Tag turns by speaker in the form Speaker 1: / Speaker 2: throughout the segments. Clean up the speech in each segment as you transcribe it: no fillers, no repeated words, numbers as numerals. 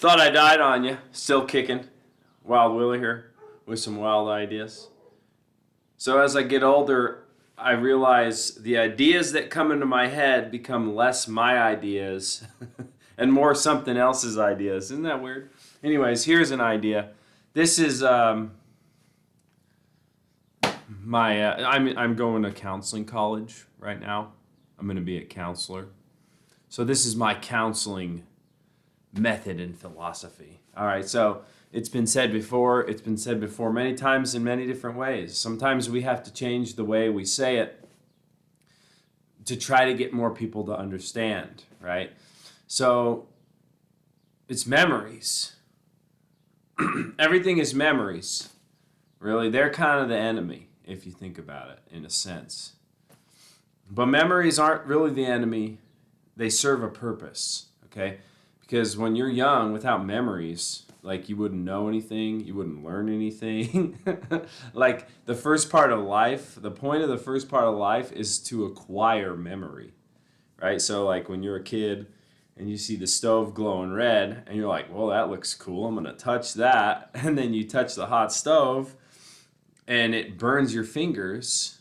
Speaker 1: Thought I died on you. Still kicking. Wild Willie here with some wild ideas. So as I get older, I realize the ideas that come into my head become less my ideas and more something else's ideas. Isn't that weird? Anyways, here's an idea. This is my. I'm going to counseling college right now. I'm going to be a counselor. So this is my counseling method and philosophy. All right, so it's been said before. It's been said before many times in many different ways. Sometimes we have to change the way we say it to try to get more people to understand, right? So it's memories. Everything is memories. Really, they're kind of the enemy if you think about it in a sense. But memories aren't really the enemy. They serve a purpose, okay? Because when you're young, without memories, like you wouldn't know anything, you wouldn't learn anything. Like the first part of life, the point of the first part of life is to acquire memory, right? So like when you're a kid and you see the stove glowing red and you're like, well, that looks cool. I'm going to touch that. And then you touch the hot stove and it burns your fingers.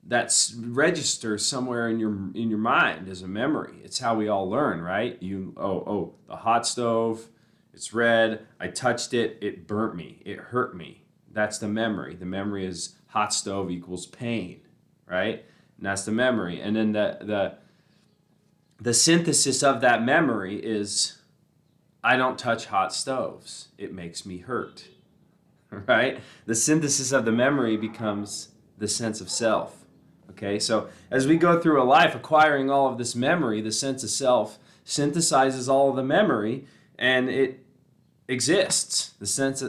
Speaker 1: That registers somewhere in your mind as a memory. It's how we all learn, right? The hot stove, it's red. I touched it. It burnt me. It hurt me. That's the memory. The memory is hot stove equals pain, right? And that's the memory. And then the synthesis of that memory is I don't touch hot stoves. It makes me hurt, right? The synthesis of the memory becomes the sense of self. Okay, so as we go through a life acquiring all of this memory, the sense of self synthesizes all of the memory and it exists. The sense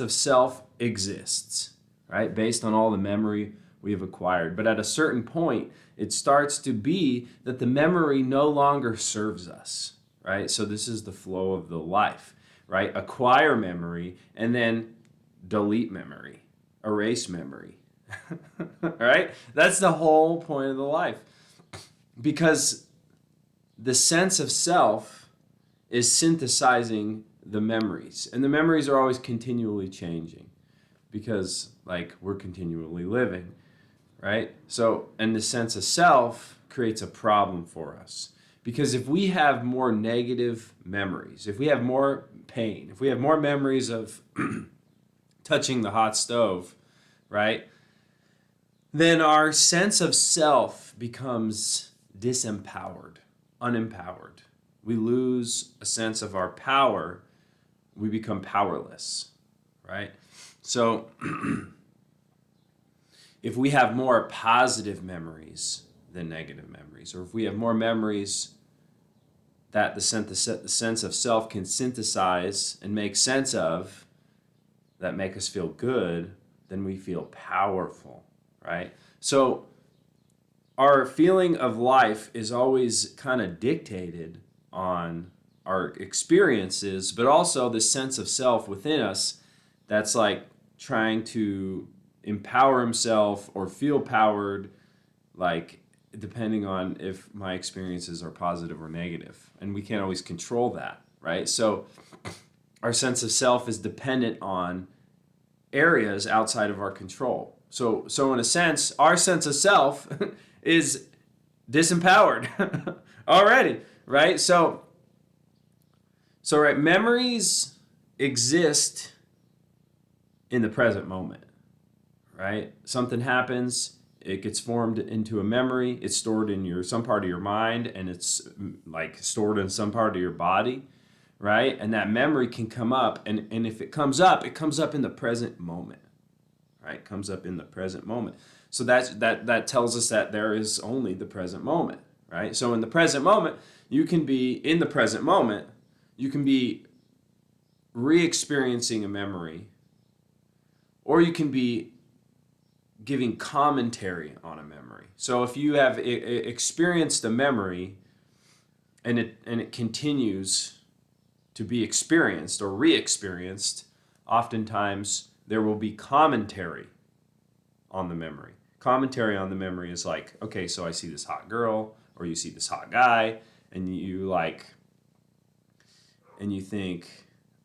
Speaker 1: of self exists, right? Based on all the memory we have acquired. But at a certain point, it starts to be that the memory no longer serves us, right? So this is the flow of the life, right? Acquire memory and then delete memory, erase memory. Right? That's the whole point of the life. Because the sense of self is synthesizing the memories. And the memories are always continually changing because like we're continually living, right? So, and the sense of self creates a problem for us. Because if we have more negative memories, if we have more pain, if we have more memories of touching the hot stove, right? Then our sense of self becomes disempowered, unempowered. We lose a sense of our power. We become powerless, right? So if we have more positive memories than negative memories, or if we have more memories that the sense of self can synthesize and make sense of that make us feel good, then we feel powerful. Right? So our feeling of life is always kind of dictated on our experiences, but also the sense of self within us that's like trying to empower himself or feel powered, like depending on if my experiences are positive or negative. And we can't always control that, right? So our sense of self is dependent on areas outside of our control. So in a sense, our sense of self is disempowered already, right? So right, memories exist in the present moment, right? Something happens, it gets formed into a memory, it's stored in some part of your mind, and it's like stored in some part of your body, right? And that memory can come up, and if it comes up in the present moment. Right, comes up in the present moment. So that tells us that there is only the present moment, right? So in the present moment, you can be re-experiencing a memory, or you can be giving commentary on a memory. So if you have experienced a memory and it continues to be experienced or re-experienced, oftentimes there will be commentary on the memory. Commentary on the memory is like, okay, so I see this hot girl or you see this hot guy and you like and you think,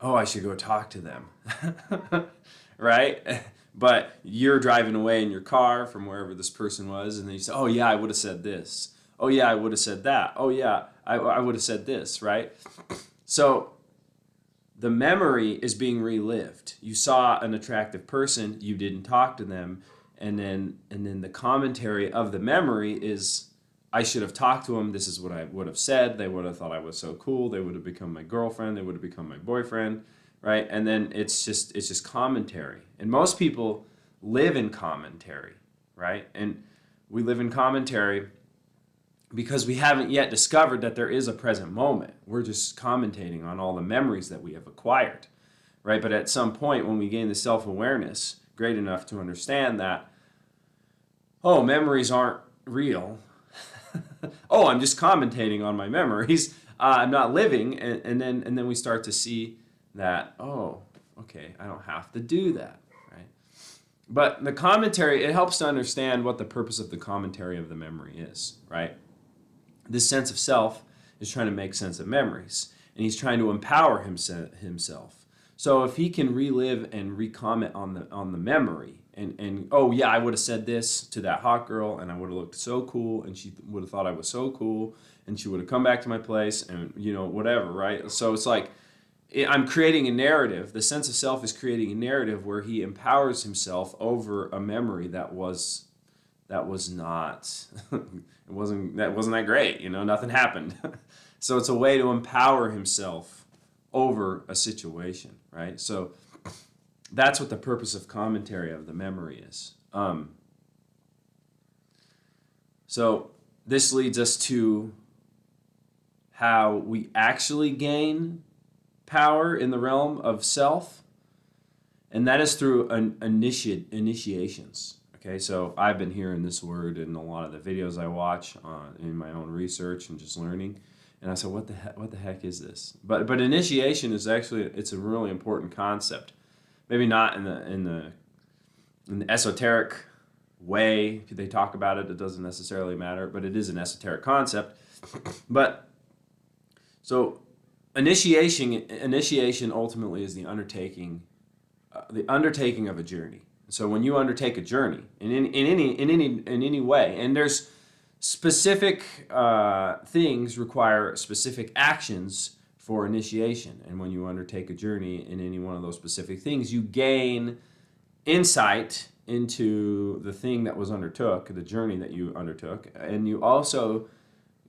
Speaker 1: oh, I should go talk to them, right? But you're driving away in your car from wherever this person was, and then you say, oh, yeah, I would have said this. Oh, yeah, I would have said that. Oh, yeah, I would have said this, right? So the memory is being relived. You saw an attractive person, you didn't talk to them, and then the commentary of the memory is, I should have talked to him. This is what I would have said. They would have thought I was so cool. They would have become my girlfriend. They would have become my boyfriend, right? And then it's just commentary. And most people live in commentary, right? And we live in commentary because we haven't yet discovered that there is a present moment. We're just commentating on all the memories that we have acquired, right? But at some point when we gain the self-awareness great enough to understand that, oh, memories aren't real. Oh, I'm just commentating on my memories. I'm not living, and then we start to see that, oh, okay, I don't have to do that, right? But the commentary, it helps to understand what the purpose of the commentary of the memory is, right? This sense of self is trying to make sense of memories, and he's trying to empower himself. So if he can relive and recomment on the memory, and oh yeah, I would have said this to that hot girl, and I would have looked so cool, and she would have thought I was so cool, and she would have come back to my place, and whatever, right? So it's like I'm creating a narrative. The sense of self is creating a narrative where he empowers himself over a memory that was not it wasn't that great, nothing happened. So it's a way to empower himself over a situation, right? So that's what the purpose of commentary of the memory is. So this leads us to how we actually gain power in the realm of self, and that is through initiations. Okay, so I've been hearing this word in a lot of the videos I watch in my own research and just learning, and I said, what the heck is this? But initiation is actually, it's a really important concept. Maybe not in the esoteric way they talk about it. It doesn't necessarily matter, but it is an esoteric concept. But so initiation ultimately is the undertaking of a journey. So when you undertake a journey in any way, and there's specific things require specific actions for initiation, and when you undertake a journey in any one of those specific things, you gain insight into the thing that was undertook, the journey that you undertook, and you also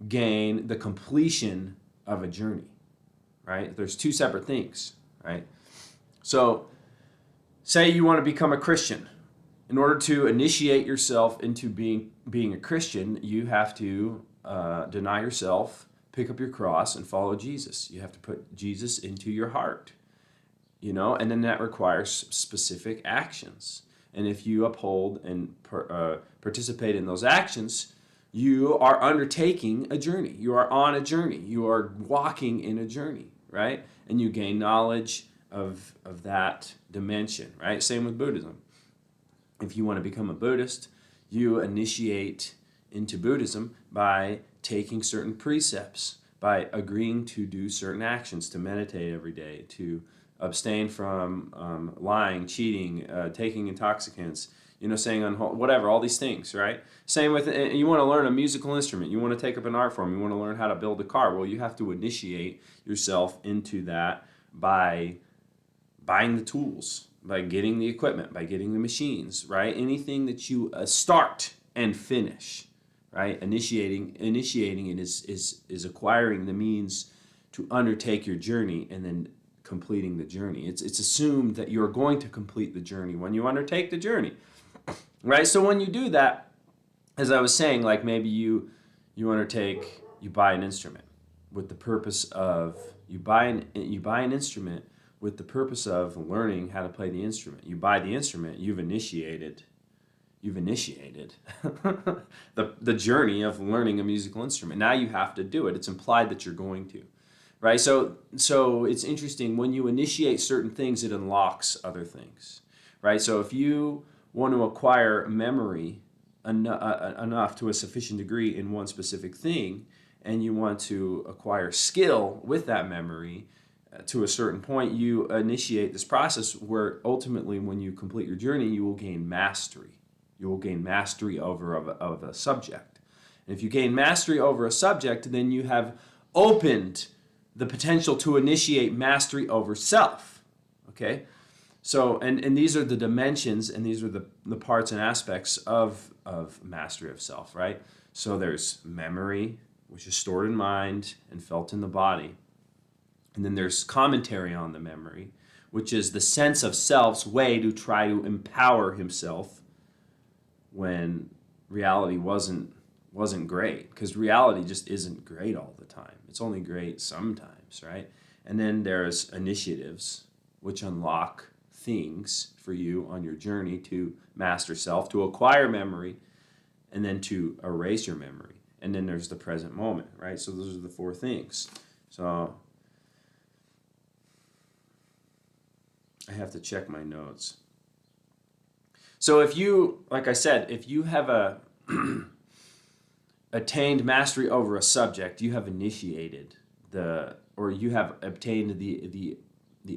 Speaker 1: gain the completion of a journey, right? There's two separate things, right? So say you want to become a Christian. In order to initiate yourself into being a Christian, you have to deny yourself, pick up your cross, and follow Jesus. You have to put Jesus into your heart, and then that requires specific actions. And if you uphold and participate in those actions, you are undertaking a journey. You are on a journey. You are walking in a journey, right? And you gain knowledge of that dimension, right? Same with Buddhism. If you want to become a Buddhist, you initiate into Buddhism by taking certain precepts, by agreeing to do certain actions, to meditate every day, to abstain from lying, cheating, taking intoxicants, saying whatever, all these things, right? Same with, you want to learn a musical instrument, you want to take up an art form, you want to learn how to build a car. Well, you have to initiate yourself into that by buying the tools, by getting the equipment, by getting the machines, right? Anything that you start and finish, right? Initiating it is acquiring the means to undertake your journey and then completing the journey. It's assumed that you're going to complete the journey when you undertake the journey, right? So when you do that, as I was saying, like maybe you buy an instrument with the purpose of you buy an instrument with the purpose of learning how to play the instrument. You buy the instrument, you've initiated the journey of learning a musical instrument. Now you have to do it. It's implied that you're going to, right? So it's interesting, when you initiate certain things, it unlocks other things, right? So if you want to acquire memory enough to a sufficient degree in one specific thing, and you want to acquire skill with that memory, to a certain point, you initiate this process where ultimately, when you complete your journey, you will gain mastery. You will gain mastery of a subject. And if you gain mastery over a subject, then you have opened the potential to initiate mastery over self. Okay? So, and these are the dimensions, and these are the parts and aspects of mastery of self, right? So there's memory, which is stored in mind and felt in the body. And then there's commentary on the memory, which is the sense of self's way to try to empower himself when reality wasn't great, because reality just isn't great all the time. It's only great sometimes, right? And then there's initiatives, which unlock things for you on your journey to master self, to acquire memory, and then to erase your memory. And then there's the present moment, right? So those are the four things. So I have to check my notes. So if you, like I said, if you have attained mastery over a subject, you have initiated or you have obtained the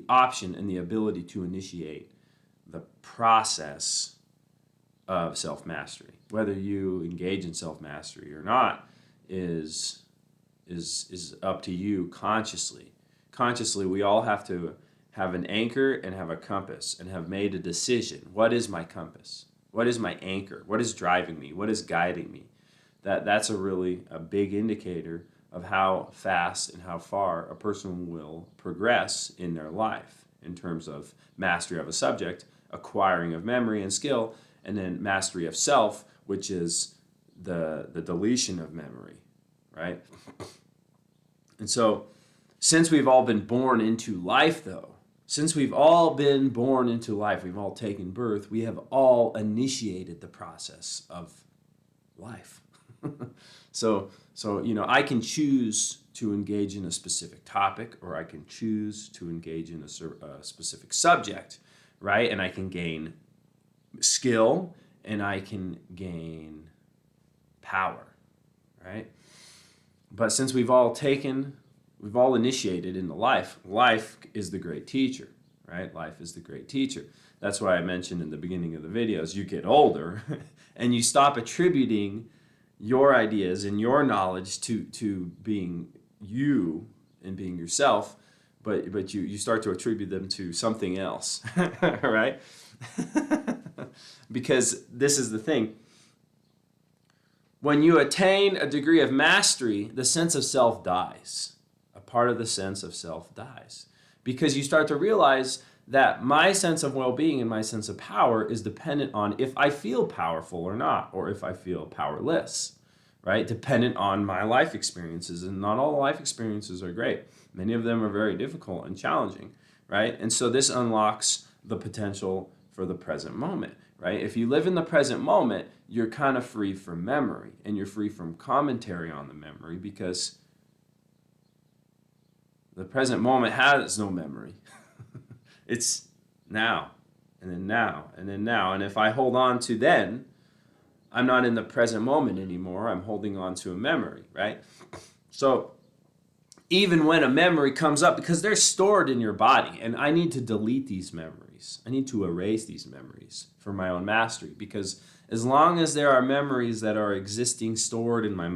Speaker 1: option and the ability to initiate the process of self-mastery. Whether you engage in self-mastery or not is up to you consciously. Consciously, we all have to have an anchor and have a compass and have made a decision. What is my compass? What is my anchor? What is driving me? What is guiding me? That's a big indicator of how fast and how far a person will progress in their life in terms of mastery of a subject, acquiring of memory and skill, and then mastery of self, which is the deletion of memory, right? And so, since we've all been born into life, though, since we've all been born into life, we've all taken birth, we have all initiated the process of life. So I can choose to engage in a specific topic, or I can choose to engage in a specific subject, right? And I can gain skill, and I can gain power, right? But since we've all initiated into life is the great teacher, right? Life is the great teacher. That's why I mentioned in the beginning of the videos, you get older and you stop attributing your ideas and your knowledge to being you and being yourself, but you start to attribute them to something else, right? Because this is the thing. When you attain a degree of mastery, the sense of self dies. A part of the sense of self dies. Because you start to realize that my sense of well-being and my sense of power is dependent on if I feel powerful or not, or if I feel powerless, right? Dependent on my life experiences. And not all life experiences are great. Many of them are very difficult and challenging, right? And so this unlocks the potential for the present moment, right? If you live in the present moment, you're kind of free from memory, and you're free from commentary on the memory, because the present moment has no memory. It's now, and then now, and then now. And if I hold on to then, I'm not in the present moment anymore. I'm holding on to a memory, right? So even when a memory comes up, because they're stored in your body, and I need to delete these memories. I need to erase these memories for my own mastery, because as long as there are memories that are existing, stored in my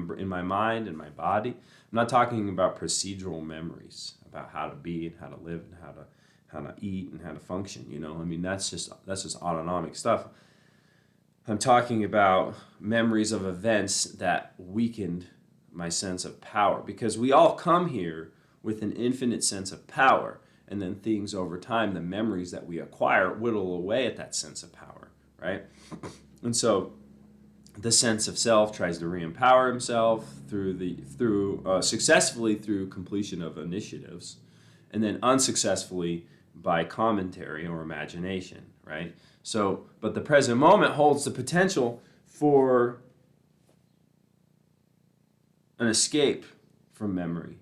Speaker 1: mind and my body, I'm not talking about procedural memories about how to be and how to live and how to eat and how to function. I mean, that's just autonomic stuff. I'm talking about memories of events that weakened my sense of power, because we all come here with an infinite sense of power, and then things over time, the memories that we acquire, whittle away at that sense of power, right? And so the sense of self tries to re-empower himself successfully through completion of initiatives, and then unsuccessfully by commentary or imagination, right? So, but the present moment holds the potential for an escape from memory,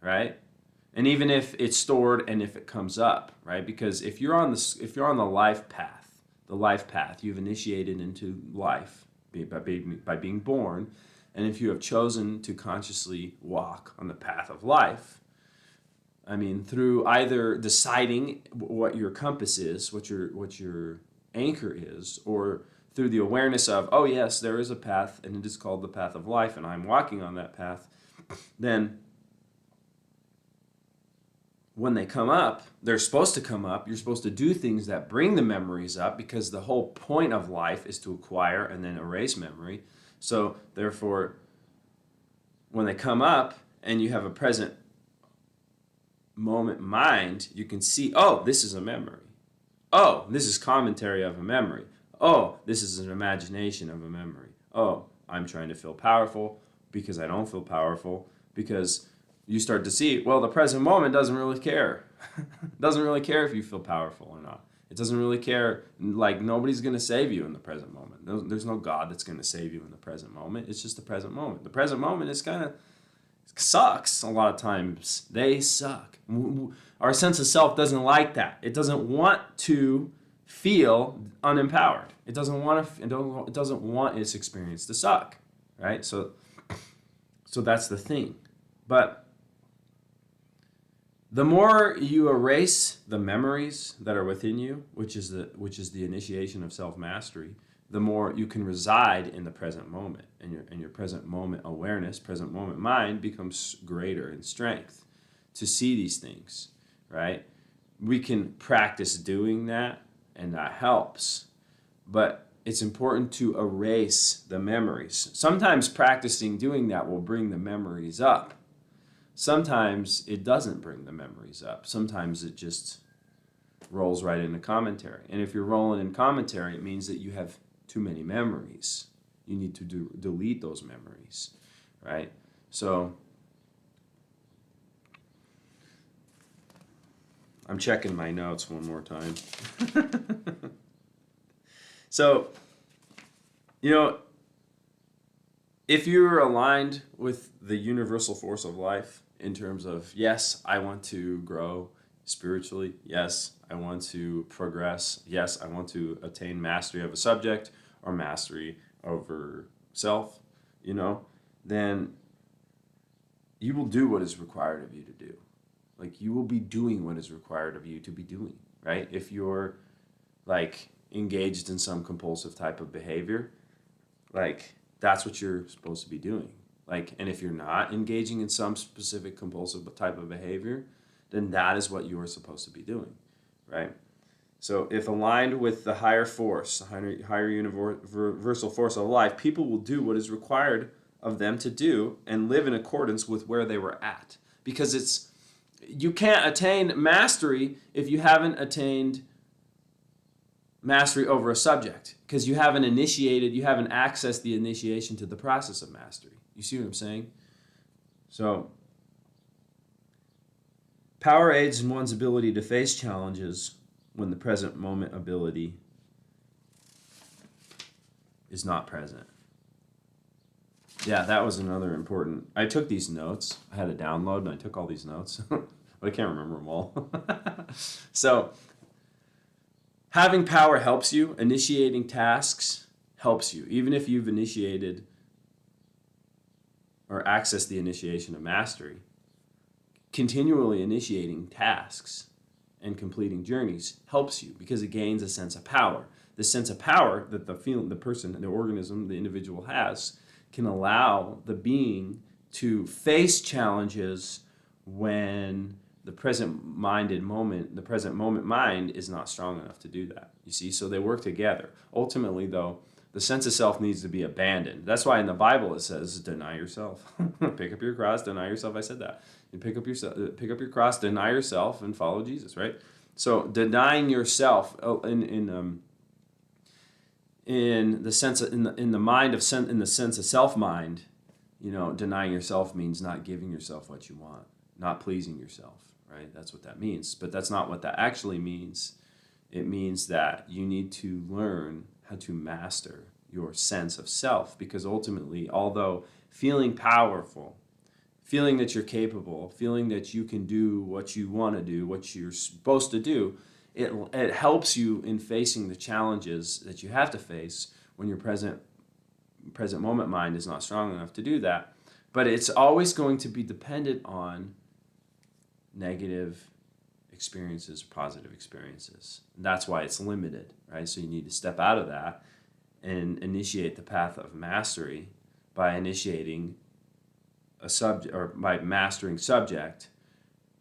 Speaker 1: right? And even if it's stored and if it comes up, right? Because if you're on the life path, you've initiated into life by being born, and if you have chosen to consciously walk on the path of life, I mean, through either deciding what your compass is, what your anchor is, or through the awareness of, oh yes, there is a path, and it is called the path of life, and I'm walking on that path. Then, when they come up, they're supposed to come up. You're supposed to do things that bring the memories up, because the whole point of life is to acquire and then erase memory. So, therefore, when they come up and you have a present moment mind, you can see, oh, this is a memory. Oh, this is commentary of a memory. Oh, this is an imagination of a memory. Oh, I'm trying to feel powerful because I don't feel powerful, because you start to see, well, the present moment doesn't really care. Doesn't really care if you feel powerful or not. It doesn't really care. Like, nobody's going to save you in the present moment. There's no God that's going to save you in the present moment. It's just the present moment. The present moment is kind of sucks a lot of times. They suck. Our sense of self doesn't like that. It doesn't want to feel unempowered. It doesn't want to. It doesn't want its experience to suck, right? So that's the thing. But the more you erase the memories that are within you, which is the initiation of self-mastery, the more you can reside in the present moment, and your present moment awareness, present moment mind becomes greater in strength to see these things, right? We can practice doing that, and that helps, but it's important to erase the memories. Sometimes practicing doing that will bring the memories up. Sometimes it doesn't bring the memories up. Sometimes it just rolls right into commentary. And if you're rolling in commentary, it means that you have too many memories. You need to delete those memories, right? So I'm checking my notes one more time. So, if you're aligned with the universal force of life in terms of, yes, I want to grow spiritually. Yes, I want to progress. Yes, I want to attain mastery of a subject or mastery over self, then you will do what is required of you to do. Like, you will be doing what is required of you to be doing, right? If you're, like, engaged in some compulsive type of behavior, like, that's what you're supposed to be doing. Like, and if you're not engaging in some specific compulsive type of behavior, then that is what you are supposed to be doing, right? So if aligned with the higher force, the higher universal force of life, people will do what is required of them to do and live in accordance with where they were at. Because you can't attain mastery if you haven't attained mastery over a subject, because you haven't accessed the initiation to the process of mastery. You see what I'm saying? So, power aids in one's ability to face challenges when the present moment ability is not present. Yeah, that was another important. I took these notes. I had a download and I took all these notes, but I can't remember them all. So, having power helps you. Initiating tasks helps you. Even if you've initiated or accessed the initiation of mastery, continually initiating tasks and completing journeys helps you, because it gains a sense of power. The sense of power that the person, the organism, the individual has can allow the being to face challenges when the present moment mind is not strong enough to do that. You see, so they work together. Ultimately, though, the sense of self needs to be abandoned. That's why in the Bible it says, deny yourself. Pick up your cross, deny yourself. I said that. You pick up your cross, deny yourself, and follow Jesus, right? So denying yourself in the sense of, in the sense of self mind, denying yourself means not giving yourself what you want, not pleasing yourself, right? That's what that means. But that's not what that actually means. It means that you need to learn how to master your sense of self, because ultimately, although feeling powerful, feeling that you're capable, feeling that you can do what you want to do, what you're supposed to do, it helps you in facing the challenges that you have to face when your present moment mind is not strong enough to do that. But it's always going to be dependent on negative experiences, positive experiences. And that's why it's limited, right? So you need to step out of that and initiate the path of mastery by initiating a subject, or by mastering subject,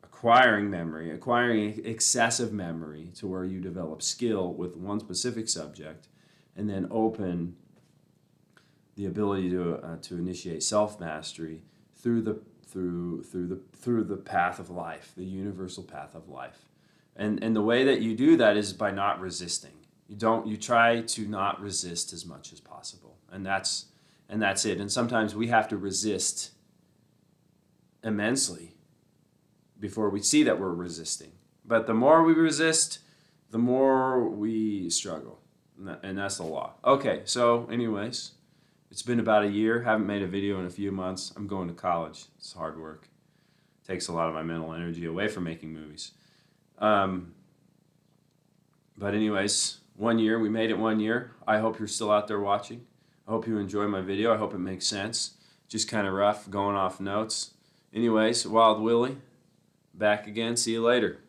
Speaker 1: acquiring memory, acquiring excessive memory to where you develop skill with one specific subject, and then open the ability to initiate self mastery through the path of life, the universal path of life. And the way that you do that is by not resisting. You try to not resist as much as possible. And that's it. And sometimes we have to resist immensely before we see that we're resisting. But the more we resist, the more we struggle. And that's the law. Okay, so anyways, it's been about a year. Haven't made a video in a few months. I'm going to college. It's hard work. Takes a lot of my mental energy away from making movies. But anyways, 1 year. We made it 1 year. I hope you're still out there watching. I hope you enjoy my video. I hope it makes sense. Just kind of rough, going off notes. Anyways, Wild Willie, back again. See you later.